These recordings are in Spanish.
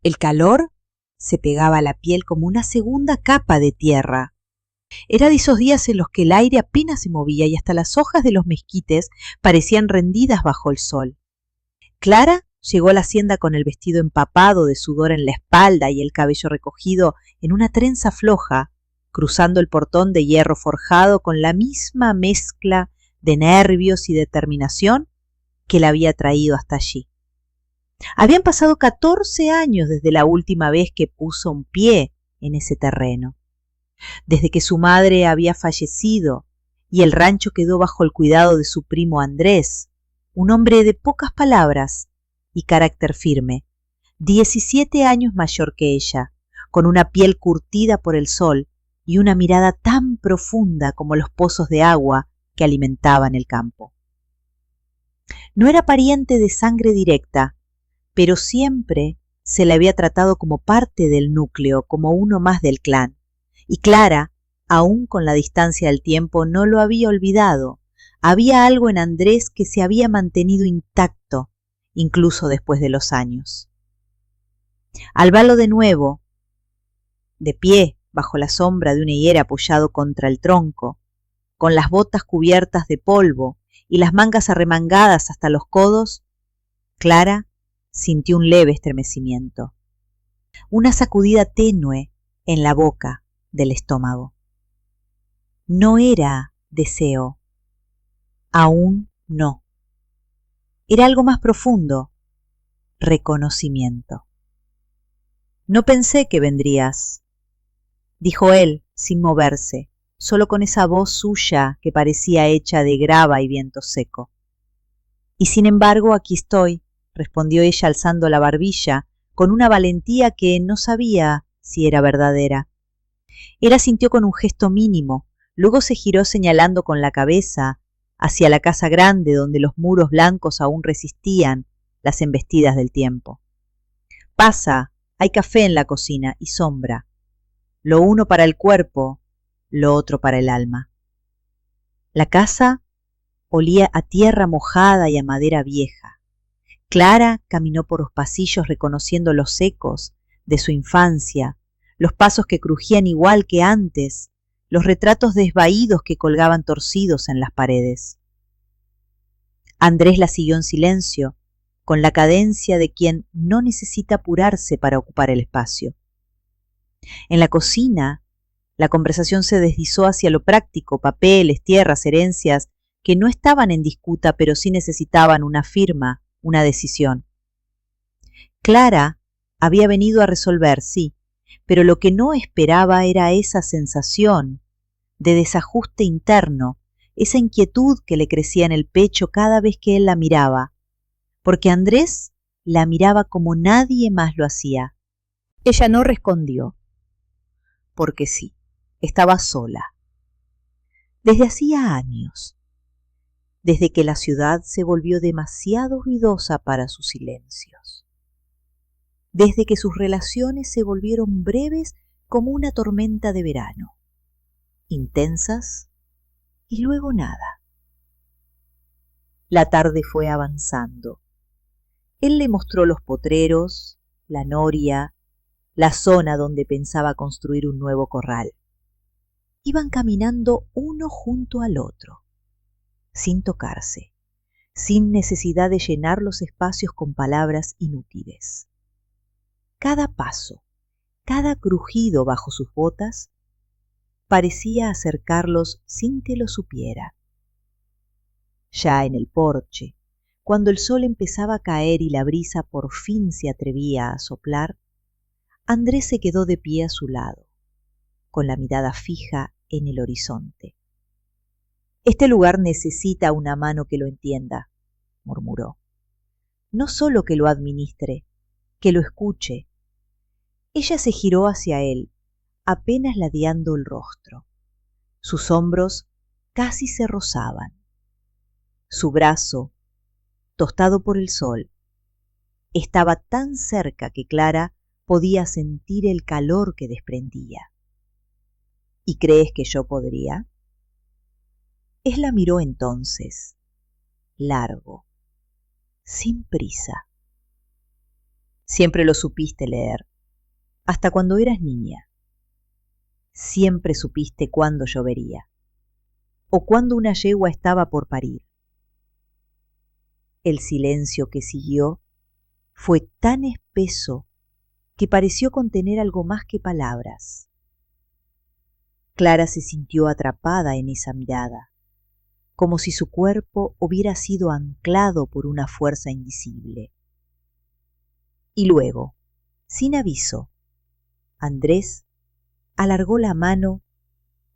El calor se pegaba a la piel como una segunda capa de tierra. Era de esos días en los que el aire apenas se movía y hasta las hojas de los mezquites parecían rendidas bajo el sol. Clara llegó a la hacienda con el vestido empapado de sudor en la espalda y el cabello recogido en una trenza floja, cruzando el portón de hierro forjado con la misma mezcla de nervios y determinación que la había traído hasta allí. Habían pasado 14 años desde la última vez que puso un pie en ese terreno, desde que su madre había fallecido y el rancho quedó bajo el cuidado de su primo Andrés, un hombre de pocas palabras y carácter firme, 17 años mayor que ella, con una piel curtida por el sol y una mirada tan profunda como los pozos de agua que alimentaban el campo. No era pariente de sangre directa, pero siempre se le había tratado como parte del núcleo, como uno más del clan. Y Clara, aún con la distancia del tiempo, no lo había olvidado. Había algo en Andrés que se había mantenido intacto, incluso después de los años. Al verlo de nuevo, de pie, bajo la sombra de una higuera apoyado contra el tronco, con las botas cubiertas de polvo y las mangas arremangadas hasta los codos, Clara sintió un leve estremecimiento, una sacudida tenue en la boca del estómago. No era deseo, aún no. Era algo más profundo, reconocimiento. No pensé que vendrías, dijo él sin moverse, solo con esa voz suya que parecía hecha de grava y viento seco. Y sin embargo aquí estoy, respondió ella alzando la barbilla con una valentía que no sabía si era verdadera. Él asintió con un gesto mínimo, luego se giró señalando con la cabeza hacia la casa grande donde los muros blancos aún resistían las embestidas del tiempo. Pasa, hay café en la cocina y sombra, lo uno para el cuerpo, lo otro para el alma. La casa olía a tierra mojada y a madera vieja. Clara caminó por los pasillos reconociendo los ecos de su infancia, los pasos que crujían igual que antes, los retratos desvaídos que colgaban torcidos en las paredes. Andrés la siguió en silencio, con la cadencia de quien no necesita apurarse para ocupar el espacio. En la cocina, la conversación se deslizó hacia lo práctico, papeles, tierras, herencias, que no estaban en disputa, pero sí necesitaban una firma, una decisión. Clara había venido a resolver, sí, pero lo que no esperaba era esa sensación de desajuste interno, esa inquietud que le crecía en el pecho cada vez que él la miraba, porque Andrés la miraba como nadie más lo hacía. Ella no respondió, porque sí, estaba sola. Desde hacía años, desde que la ciudad se volvió demasiado ruidosa para sus silencios, desde que sus relaciones se volvieron breves como una tormenta de verano, intensas y luego nada. La tarde fue avanzando. Él le mostró los potreros, la noria, la zona donde pensaba construir un nuevo corral. Iban caminando uno junto al otro, sin tocarse, sin necesidad de llenar los espacios con palabras inútiles. Cada paso, cada crujido bajo sus botas, parecía acercarlos sin que lo supiera. Ya en el porche, cuando el sol empezaba a caer y la brisa por fin se atrevía a soplar, Andrés se quedó de pie a su lado, con la mirada fija en el horizonte. Este lugar necesita una mano que lo entienda, murmuró. No solo que lo administre, que lo escuche. Ella se giró hacia él, apenas ladeando el rostro. Sus hombros casi se rozaban. Su brazo, tostado por el sol, estaba tan cerca que Clara podía sentir el calor que desprendía. ¿Y crees que yo podría? Él la miró entonces, largo, sin prisa. Siempre lo supiste leer, hasta cuando eras niña. Siempre supiste cuándo llovería, o cuándo una yegua estaba por parir. El silencio que siguió fue tan espeso que pareció contener algo más que palabras. Clara se sintió atrapada en esa mirada, como si su cuerpo hubiera sido anclado por una fuerza invisible. Y luego, sin aviso, Andrés alargó la mano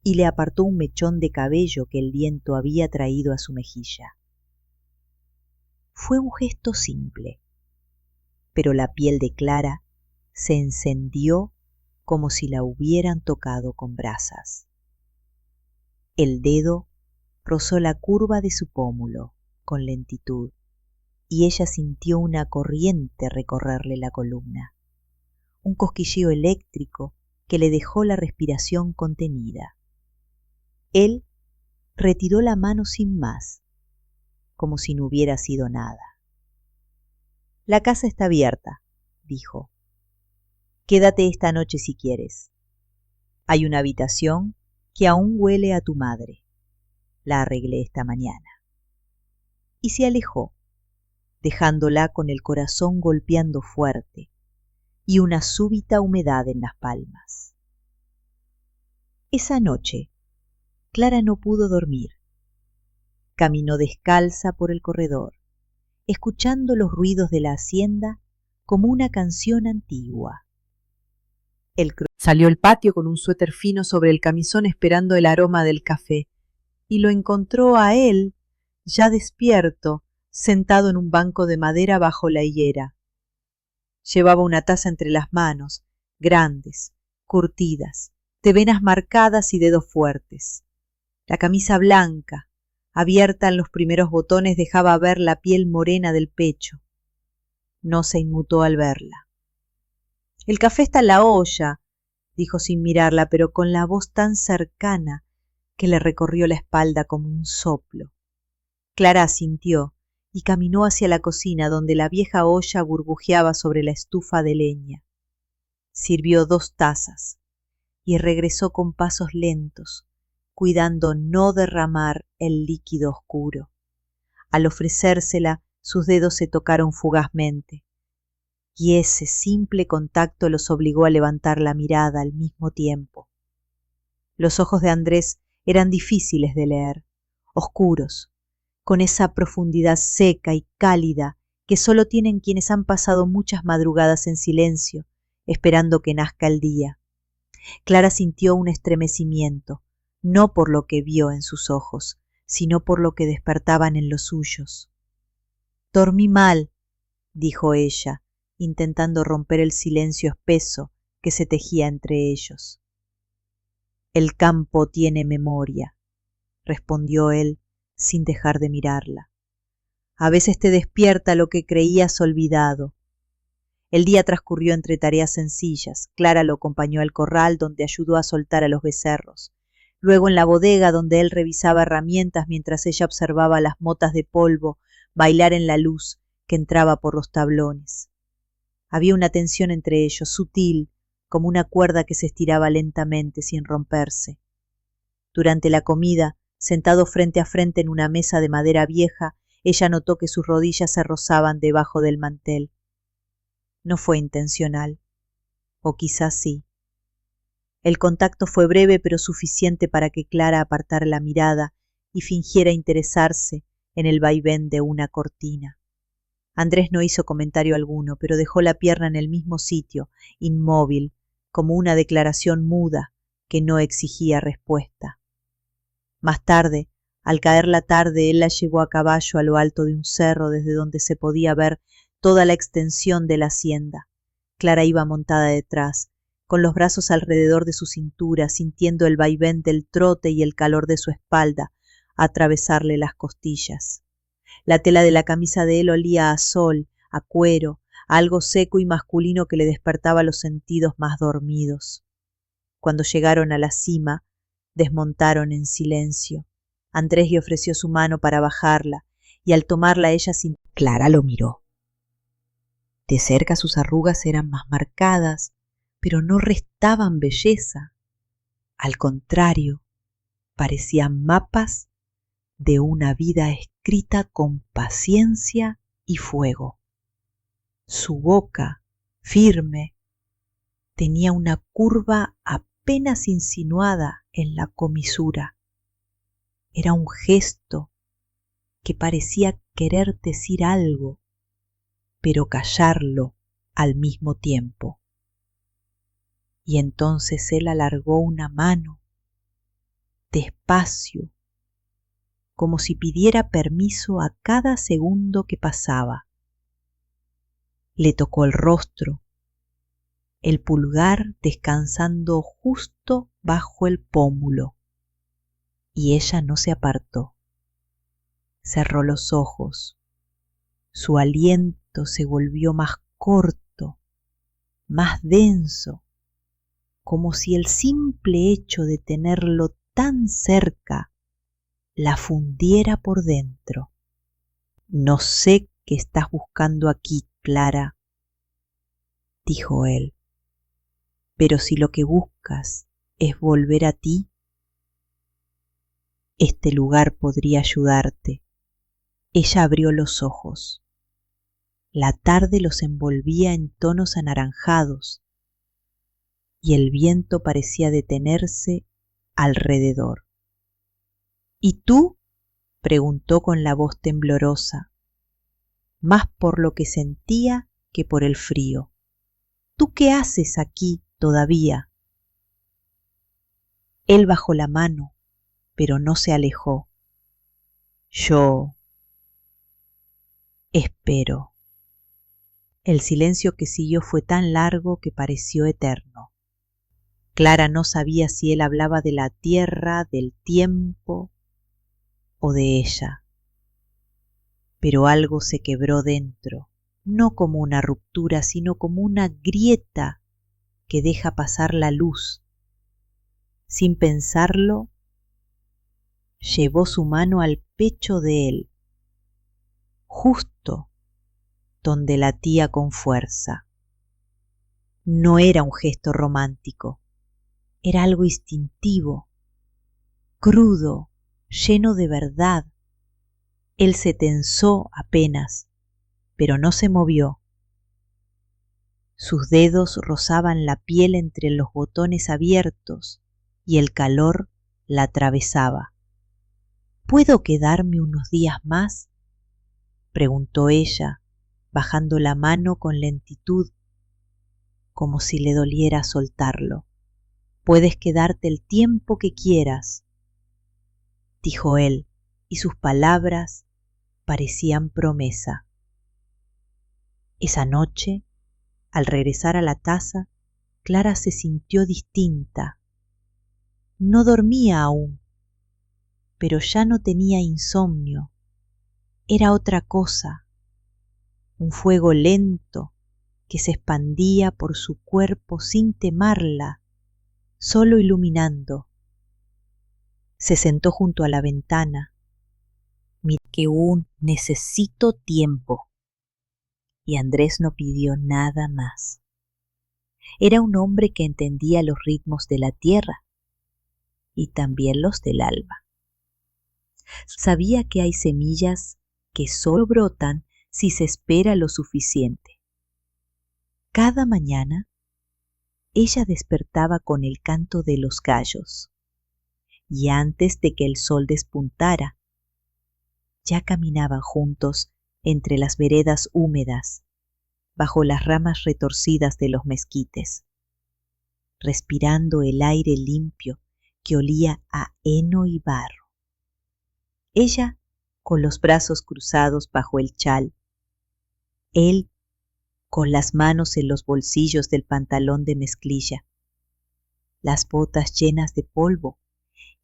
y le apartó un mechón de cabello que el viento había traído a su mejilla. Fue un gesto simple, pero la piel de Clara se encendió como si la hubieran tocado con brasas. El dedo rozó la curva de su pómulo con lentitud y ella sintió una corriente recorrerle la columna, un cosquilleo eléctrico que le dejó la respiración contenida. Él retiró la mano sin más, como si no hubiera sido nada. La casa está abierta, dijo. Quédate esta noche si quieres. Hay una habitación que aún huele a tu madre. La arreglé esta mañana. Y se alejó, dejándola con el corazón golpeando fuerte y una súbita humedad en las palmas. Esa noche, Clara no pudo dormir. Caminó descalza por el corredor, escuchando los ruidos de la hacienda como una canción antigua. Salió al patio con un suéter fino sobre el camisón esperando el aroma del café, y lo encontró a él, ya despierto, sentado en un banco de madera bajo la higuera. Llevaba una taza entre las manos, grandes, curtidas, de venas marcadas y dedos fuertes. La camisa blanca, abierta en los primeros botones, dejaba ver la piel morena del pecho. No se inmutó al verla. «El café está en la olla», dijo sin mirarla, pero con la voz tan cercana que le recorrió la espalda como un soplo. Clara asintió y caminó hacia la cocina, donde la vieja olla burbujeaba sobre la estufa de leña. Sirvió 2 tazas y regresó con pasos lentos, cuidando no derramar el líquido oscuro. Al ofrecérsela, sus dedos se tocaron fugazmente, y ese simple contacto los obligó a levantar la mirada al mismo tiempo. Los ojos de Andrés eran difíciles de leer, oscuros, con esa profundidad seca y cálida que solo tienen quienes han pasado muchas madrugadas en silencio, esperando que nazca el día. Clara sintió un estremecimiento, no por lo que vio en sus ojos, sino por lo que despertaban en los suyos. «Dormí mal», dijo ella, intentando romper el silencio espeso que se tejía entre ellos. «El campo tiene memoria», respondió él sin dejar de mirarla. «A veces te despierta lo que creías olvidado». El día transcurrió entre tareas sencillas. Clara lo acompañó al corral, donde ayudó a soltar a los becerros. Luego en la bodega, donde él revisaba herramientas mientras ella observaba las motas de polvo bailar en la luz que entraba por los tablones. Había una tensión entre ellos, sutil, como una cuerda que se estiraba lentamente sin romperse. Durante la comida, sentado frente a frente en una mesa de madera vieja, ella notó que sus rodillas se rozaban debajo del mantel. No fue intencional, o quizás sí. El contacto fue breve pero suficiente para que Clara apartara la mirada y fingiera interesarse en el vaivén de una cortina. Andrés no hizo comentario alguno, pero dejó la pierna en el mismo sitio, inmóvil, como una declaración muda que no exigía respuesta. Más tarde, al caer la tarde, él la llevó a caballo a lo alto de un cerro desde donde se podía ver toda la extensión de la hacienda. Clara iba montada detrás, con los brazos alrededor de su cintura, sintiendo el vaivén del trote y el calor de su espalda atravesarle las costillas. La tela de la camisa de él olía a sol, a cuero, a algo seco y masculino que le despertaba los sentidos más dormidos. Cuando llegaron a la cima, desmontaron en silencio. Andrés le ofreció su mano para bajarla, y al tomarla ella sintió. Clara lo miró. De cerca sus arrugas eran más marcadas, pero no restaban belleza. Al contrario, parecían mapas de una vida escrita con paciencia y fuego. Su boca, firme, tenía una curva apenas insinuada en la comisura. Era un gesto que parecía querer decir algo, pero callarlo al mismo tiempo. Y entonces él alargó una mano, despacio, como si pidiera permiso a cada segundo que pasaba. Le tocó el rostro, el pulgar descansando justo bajo el pómulo, y ella no se apartó. Cerró los ojos. Su aliento se volvió más corto, más denso, como si el simple hecho de tenerlo tan cerca la fundiera por dentro. No sé qué estás buscando aquí, Clara, dijo él, pero si lo que buscas es volver a ti, este lugar podría ayudarte. Ella abrió los ojos. La tarde los envolvía en tonos anaranjados y el viento parecía detenerse alrededor. ¿Y tú? Preguntó con la voz temblorosa, más por lo que sentía que por el frío. ¿Tú qué haces aquí todavía? Él bajó la mano, pero no se alejó. Yo espero. El silencio que siguió fue tan largo que pareció eterno. Clara no sabía si él hablaba de la tierra, del tiempo o de ella. Pero algo se quebró dentro, no como una ruptura, sino como una grieta que deja pasar la luz. Sin pensarlo, llevó su mano al pecho de él, justo donde latía con fuerza. No era un gesto romántico, era algo instintivo, crudo, lleno de verdad. Él se tensó apenas, pero no se movió. Sus dedos rozaban la piel entre los botones abiertos y el calor la atravesaba. ¿Puedo quedarme unos días más?, preguntó ella, bajando la mano con lentitud, como si le doliera soltarlo. Puedes quedarte el tiempo que quieras, dijo él, y sus palabras parecían promesa. Esa noche, al regresar a la casa, Clara se sintió distinta. No dormía aún, pero ya no tenía insomnio. Era otra cosa, un fuego lento que se expandía por su cuerpo sin temarla, solo iluminando. Se sentó junto a la ventana. Mira que necesito tiempo. Y Andrés no pidió nada más. Era un hombre que entendía los ritmos de la tierra y también los del alba. Sabía que hay semillas que solo brotan si se espera lo suficiente. Cada mañana ella despertaba con el canto de los gallos, y antes de que el sol despuntara, ya caminaban juntos entre las veredas húmedas, bajo las ramas retorcidas de los mezquites, respirando el aire limpio que olía a heno y barro. Ella con los brazos cruzados bajo el chal, él con las manos en los bolsillos del pantalón de mezclilla, las botas llenas de polvo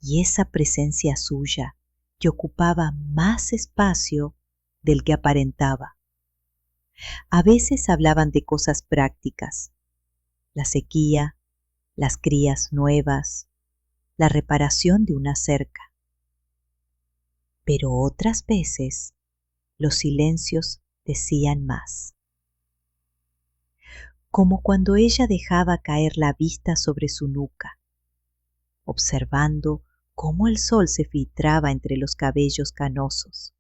y esa presencia suya que ocupaba más espacio del que aparentaba. A veces hablaban de cosas prácticas, la sequía, las crías nuevas, la reparación de una cerca. Pero otras veces los silencios decían más. como cuando ella dejaba caer la vista sobre su nuca, observando cómo el sol se filtraba entre los cabellos canosos,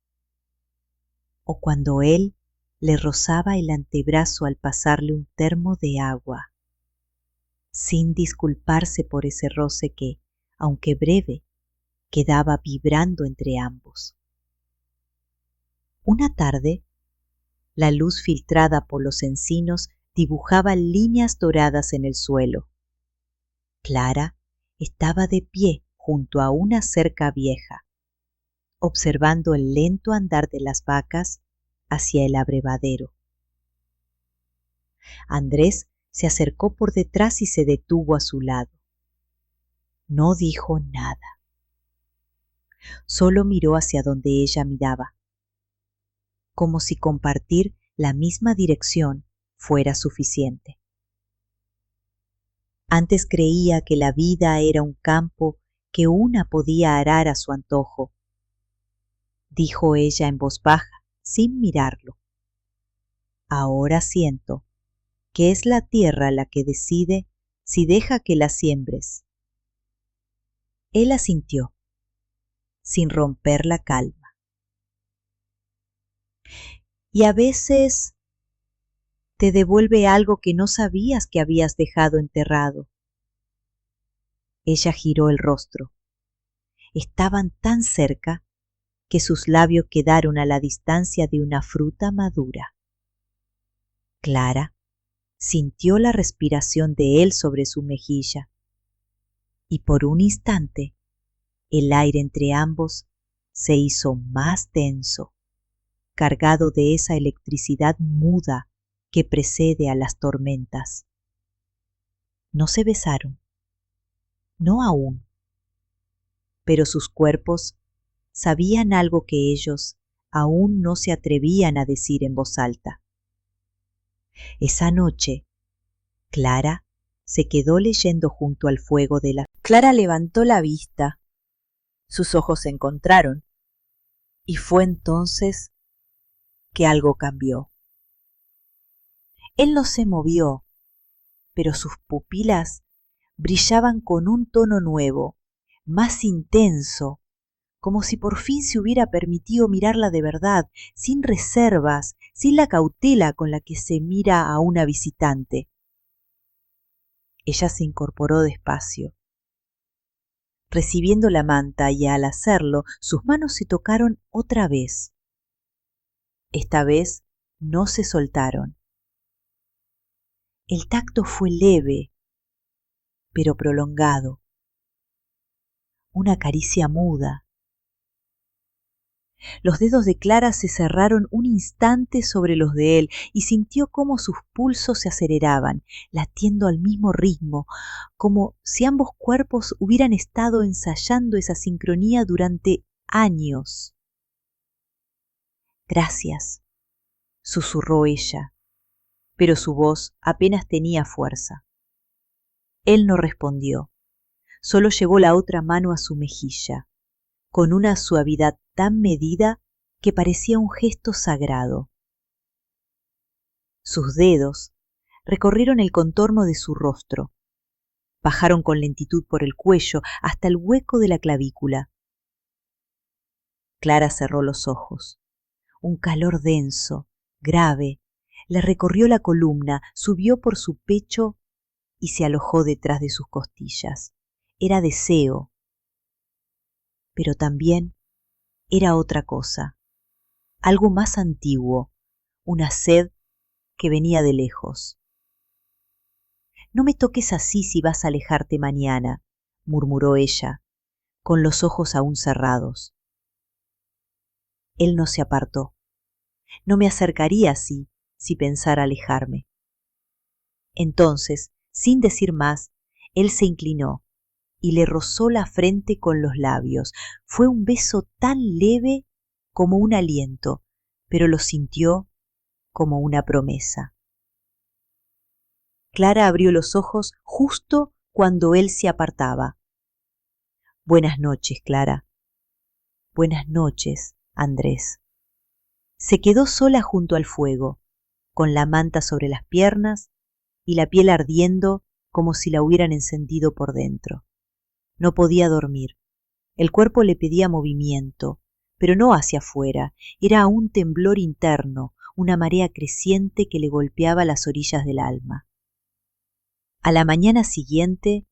o cuando él le rozaba el antebrazo al pasarle un termo de agua, sin disculparse por ese roce que, aunque breve, quedaba vibrando entre ambos. Una tarde, la luz filtrada por los encinos dibujaba líneas doradas en el suelo. Clara estaba de pie junto a una cerca vieja, observando el lento andar de las vacas hacia el abrevadero. Andrés se acercó por detrás y se detuvo a su lado. No dijo nada. Solo miró hacia donde ella miraba, como si compartir la misma dirección fuera suficiente. Antes creía que la vida era un campo que una podía arar a su antojo, dijo ella en voz baja, sin mirarlo. Ahora siento que es la tierra la que decide si deja que la siembres. Él asintió, sin romper la calma. Y a veces te devuelve algo que no sabías que habías dejado enterrado. Ella giró el rostro. Estaban tan cerca que sus labios quedaron a la distancia de una fruta madura. Clara sintió la respiración de él sobre su mejilla, y por un instante el aire entre ambos se hizo más denso, cargado de esa electricidad muda que precede a las tormentas. No se besaron, no aún, pero sus cuerpos sabían algo que ellos aún no se atrevían a decir en voz alta. Esa noche, Clara se quedó leyendo junto al fuego de la... Clara levantó la vista, sus ojos se encontraron, y fue entonces que algo cambió. Él no se movió, pero sus pupilas brillaban con un tono nuevo, más intenso, como si por fin se hubiera permitido mirarla de verdad, sin reservas, sin la cautela con la que se mira a una visitante. Ella se incorporó despacio, recibiendo la manta, y al hacerlo, sus manos se tocaron otra vez. Esta vez no se soltaron. El tacto fue leve, pero prolongado. Una caricia muda. Los dedos de Clara se cerraron un instante sobre los de él y sintió cómo sus pulsos se aceleraban, latiendo al mismo ritmo, como si ambos cuerpos hubieran estado ensayando esa sincronía durante años. Gracias, susurró ella, pero su voz apenas tenía fuerza. Él no respondió, solo llevó la otra mano a su mejilla, con una suavidad tan medida que parecía un gesto sagrado. Sus dedos recorrieron el contorno de su rostro, bajaron con lentitud por el cuello hasta el hueco de la clavícula. Clara cerró los ojos. Un calor denso, grave, le recorrió la columna, subió por su pecho y se alojó detrás de sus costillas. Era deseo, pero también era otra cosa, algo más antiguo, una sed que venía de lejos. No me toques así si vas a alejarte mañana, murmuró ella, con los ojos aún cerrados. Él no se apartó. No me acercaría así si pensara alejarme. Entonces, sin decir más, él se inclinó y le rozó la frente con los labios. Fue un beso tan leve como un aliento, pero lo sintió como una promesa. Clara abrió los ojos justo cuando él se apartaba. Buenas noches, Clara. Buenas noches, Andrés. Se quedó sola junto al fuego, con la manta sobre las piernas y la piel ardiendo como si la hubieran encendido por dentro. No podía dormir. El cuerpo le pedía movimiento, pero no hacia afuera, era un temblor interno, una marea creciente que le golpeaba las orillas del alma. A la mañana siguiente,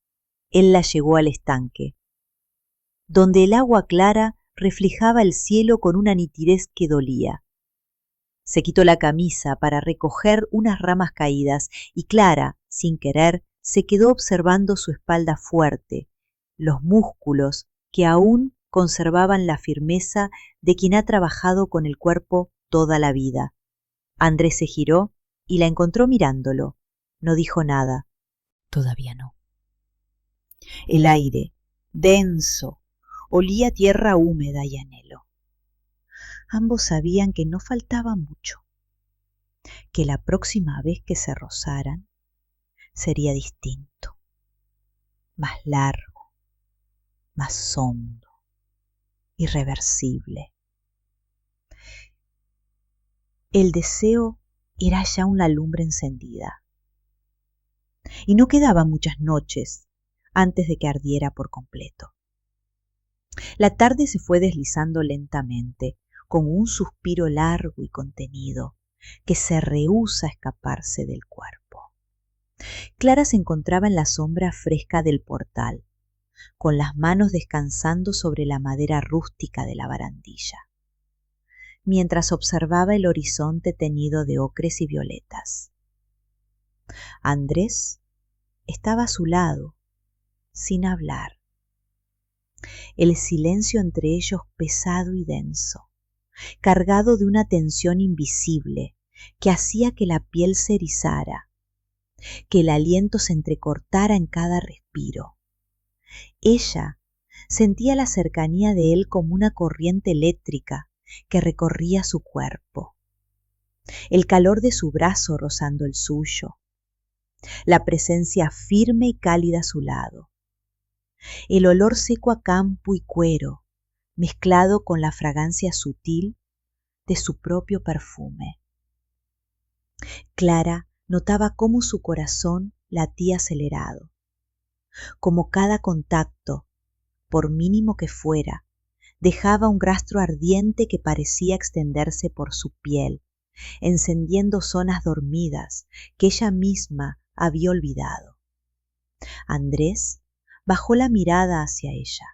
él la llevó al estanque, donde el agua clara reflejaba el cielo con una nitidez que dolía. Se quitó la camisa para recoger unas ramas caídas y Clara, sin querer, se quedó observando su espalda fuerte, los músculos que aún conservaban la firmeza de quien ha trabajado con el cuerpo toda la vida. Andrés se giró y la encontró mirándolo. No dijo nada. Todavía no. El aire, denso, olía a tierra húmeda y anhelo. Ambos sabían que no faltaba mucho, que la próxima vez que se rozaran sería distinto, más largo, más hondo, irreversible. El deseo era ya una lumbre encendida, y no quedaban muchas noches antes de que ardiera por completo. La tarde se fue deslizando lentamente, como un suspiro largo y contenido, que se rehúsa a escaparse del cuerpo. Clara se encontraba en la sombra fresca del portal, con las manos descansando sobre la madera rústica de la barandilla, mientras observaba el horizonte teñido de ocres y violetas. Andrés estaba a su lado, sin hablar. El silencio entre ellos pesado y denso, cargado de una tensión invisible que hacía que la piel se erizara, que el aliento se entrecortara en cada respiro. Ella sentía la cercanía de él como una corriente eléctrica que recorría su cuerpo, el calor de su brazo rozando el suyo, la presencia firme y cálida a su lado, el olor seco a campo y cuero, mezclado con la fragancia sutil de su propio perfume. Clara notaba cómo su corazón latía acelerado, como cada contacto, por mínimo que fuera, dejaba un rastro ardiente que parecía extenderse por su piel, encendiendo zonas dormidas que ella misma había olvidado. Andrés bajó la mirada hacia ella.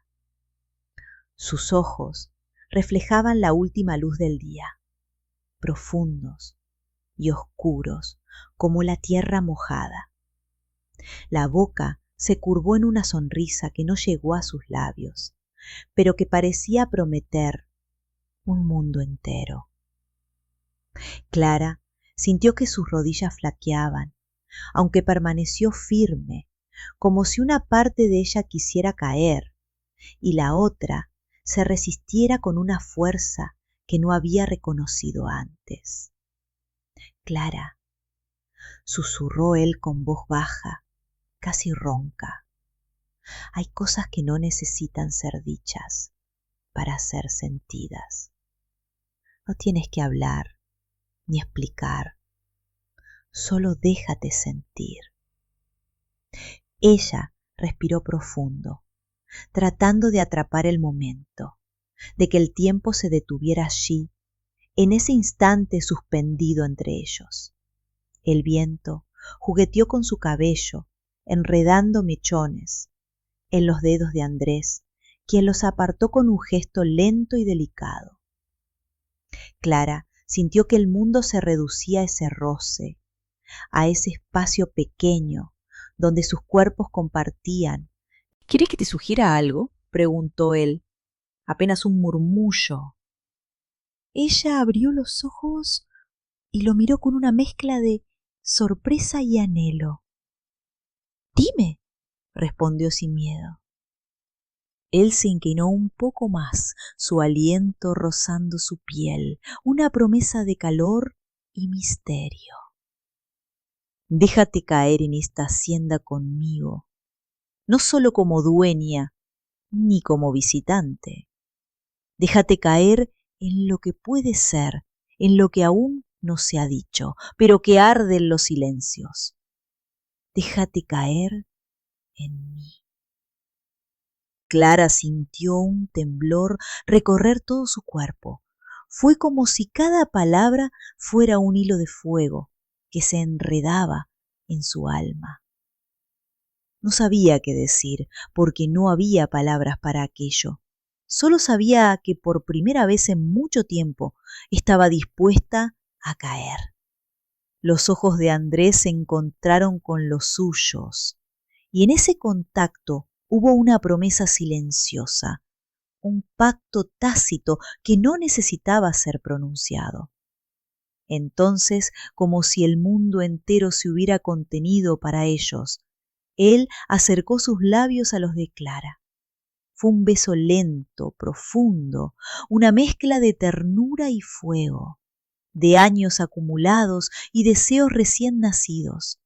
Sus ojos reflejaban la última luz del día, profundos y oscuros como la tierra mojada. La boca se curvó en una sonrisa que no llegó a sus labios, pero que parecía prometer un mundo entero. Clara sintió que sus rodillas flaqueaban, aunque permaneció firme, como si una parte de ella quisiera caer y la otra se resistiera con una fuerza que no había reconocido antes. Clara, susurró él con voz baja, casi ronca. Hay cosas que no necesitan ser dichas para ser sentidas. No tienes que hablar ni explicar, solo déjate sentir. Ella respiró profundo, tratando de atrapar el momento, de que el tiempo se detuviera allí, en ese instante suspendido entre ellos. El viento jugueteó con su cabello, enredando mechones en los dedos de Andrés, quien los apartó con un gesto lento y delicado. Clara sintió que el mundo se reducía a ese roce, a ese espacio pequeño donde sus cuerpos compartían. ¿Quieres que te sugiera algo?, preguntó él. Apenas un murmullo. Ella abrió los ojos y lo miró con una mezcla de sorpresa y anhelo. Dime, respondió sin miedo. Él se inclinó un poco más, su aliento rozando su piel, una promesa de calor y misterio. Déjate caer en esta hacienda conmigo, no solo como dueña, ni como visitante. Déjate caer en lo que puede ser, en lo que aún no se ha dicho, pero que arde en los silencios. déjate caer en mí. Clara sintió un temblor recorrer todo su cuerpo. Fue como si cada palabra fuera un hilo de fuego que se enredaba en su alma. No sabía qué decir, porque no había palabras para aquello. Solo sabía que por primera vez en mucho tiempo estaba dispuesta a caer. Los ojos de Andrés se encontraron con los suyos, y en ese contacto hubo una promesa silenciosa, un pacto tácito que no necesitaba ser pronunciado. Entonces, como si el mundo entero se hubiera contenido para ellos, él acercó sus labios a los de Clara. Fue un beso lento, profundo, una mezcla de ternura y fuego, de años acumulados y deseos recién nacidos.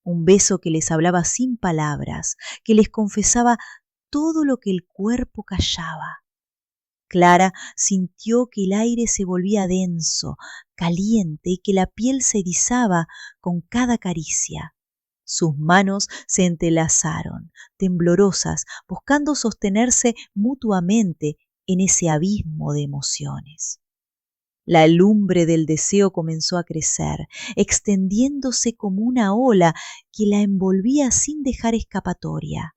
Un beso que les hablaba sin palabras, que les confesaba todo lo que el cuerpo callaba. Clara sintió que el aire se volvía denso, caliente y que la piel se erizaba con cada caricia. Sus manos se entrelazaron, temblorosas, buscando sostenerse mutuamente en ese abismo de emociones. La lumbre del deseo comenzó a crecer, extendiéndose como una ola que la envolvía sin dejar escapatoria.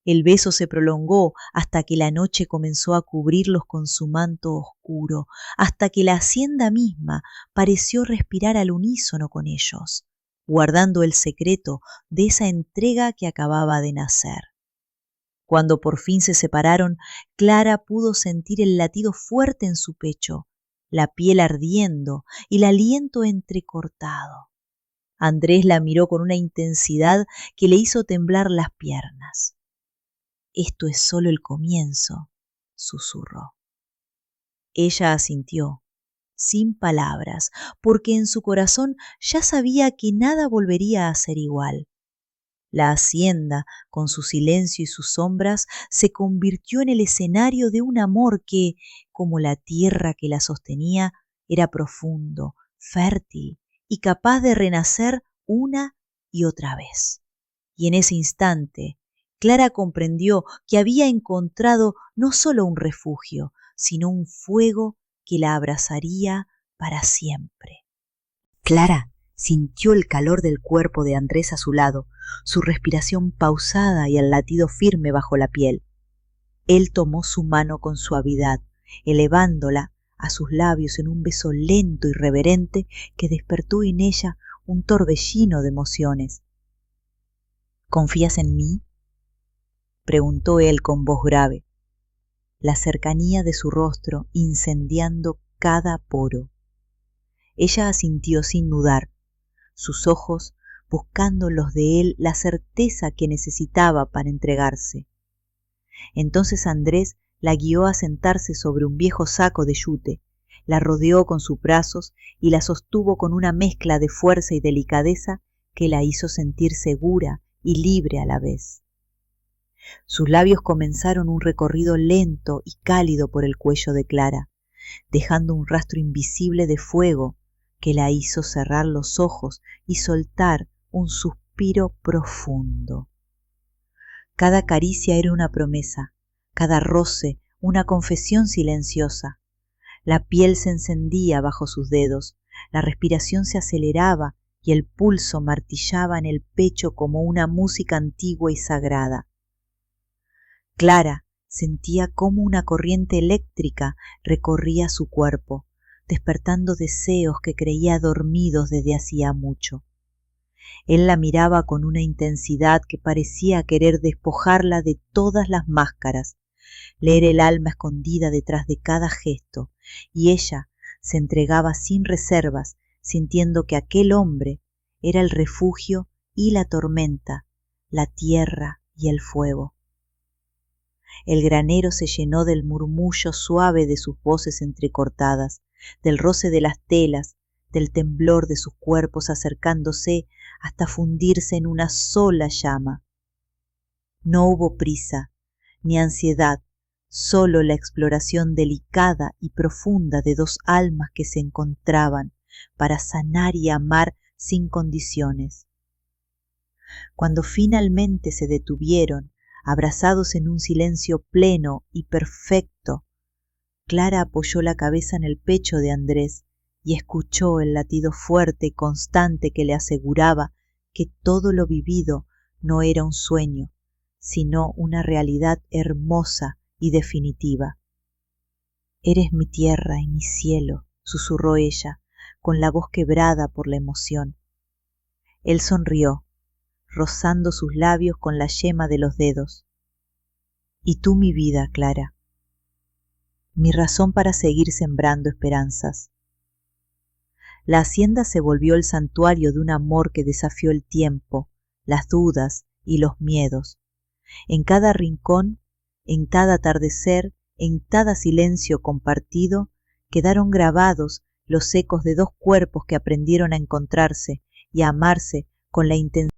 El beso se prolongó hasta que la noche comenzó a cubrirlos con su manto oscuro, hasta que la hacienda misma pareció respirar al unísono con ellos, guardando el secreto de esa entrega que acababa de nacer. Cuando por fin se separaron, Clara pudo sentir el latido fuerte en su pecho, la piel ardiendo y el aliento entrecortado. Andrés la miró con una intensidad que le hizo temblar las piernas. «Esto es solo el comienzo», susurró. Ella asintió, sin palabras, porque en su corazón ya sabía que nada volvería a ser igual. La hacienda, con su silencio y sus sombras, se convirtió en el escenario de un amor que, como la tierra que la sostenía, era profundo, fértil y capaz de renacer una y otra vez. Y en ese instante, Clara comprendió que había encontrado no solo un refugio, sino un fuego que la abrazaría para siempre. Clara sintió el calor del cuerpo de Andrés a su lado, su respiración pausada y el latido firme bajo la piel. Él tomó su mano con suavidad, elevándola a sus labios en un beso lento y reverente que despertó en ella un torbellino de emociones. «¿Confías en mí?», preguntó él con voz grave, la cercanía de su rostro incendiando cada poro. Ella asintió sin dudar, sus ojos buscando los de él la certeza que necesitaba para entregarse. Entonces Andrés la guió a sentarse sobre un viejo saco de yute, la rodeó con sus brazos y la sostuvo con una mezcla de fuerza y delicadeza que la hizo sentir segura y libre a la vez. Sus labios comenzaron un recorrido lento y cálido por el cuello de Clara, dejando un rastro invisible de fuego que la hizo cerrar los ojos y soltar un suspiro profundo. Cada caricia era una promesa, cada roce una confesión silenciosa. La piel se encendía bajo sus dedos, la respiración se aceleraba y el pulso martillaba en el pecho como una música antigua y sagrada. Clara sentía cómo una corriente eléctrica recorría su cuerpo, despertando deseos que creía dormidos desde hacía mucho. Él la miraba con una intensidad que parecía querer despojarla de todas las máscaras, leer el alma escondida detrás de cada gesto, y ella se entregaba sin reservas, sintiendo que aquel hombre era el refugio y la tormenta, la tierra y el fuego. El granero se llenó del murmullo suave de sus voces entrecortadas, del roce de las telas, del temblor de sus cuerpos acercándose hasta fundirse en una sola llama. No hubo prisa, ni ansiedad, solo la exploración delicada y profunda de dos almas que se encontraban para sanar y amar sin condiciones. Cuando finalmente se detuvieron, abrazados en un silencio pleno y perfecto, Clara apoyó la cabeza en el pecho de Andrés y escuchó el latido fuerte y constante que le aseguraba que todo lo vivido no era un sueño, sino una realidad hermosa y definitiva. «Eres mi tierra y mi cielo», susurró ella, con la voz quebrada por la emoción. Él sonrió, rozando sus labios con la yema de los dedos. «Y tú, mi vida, Clara, mi razón para seguir sembrando esperanzas». La hacienda se volvió el santuario de un amor que desafió el tiempo, las dudas y los miedos. En cada rincón, en cada atardecer, en cada silencio compartido, quedaron grabados los ecos de dos cuerpos que aprendieron a encontrarse y a amarse con la intensidad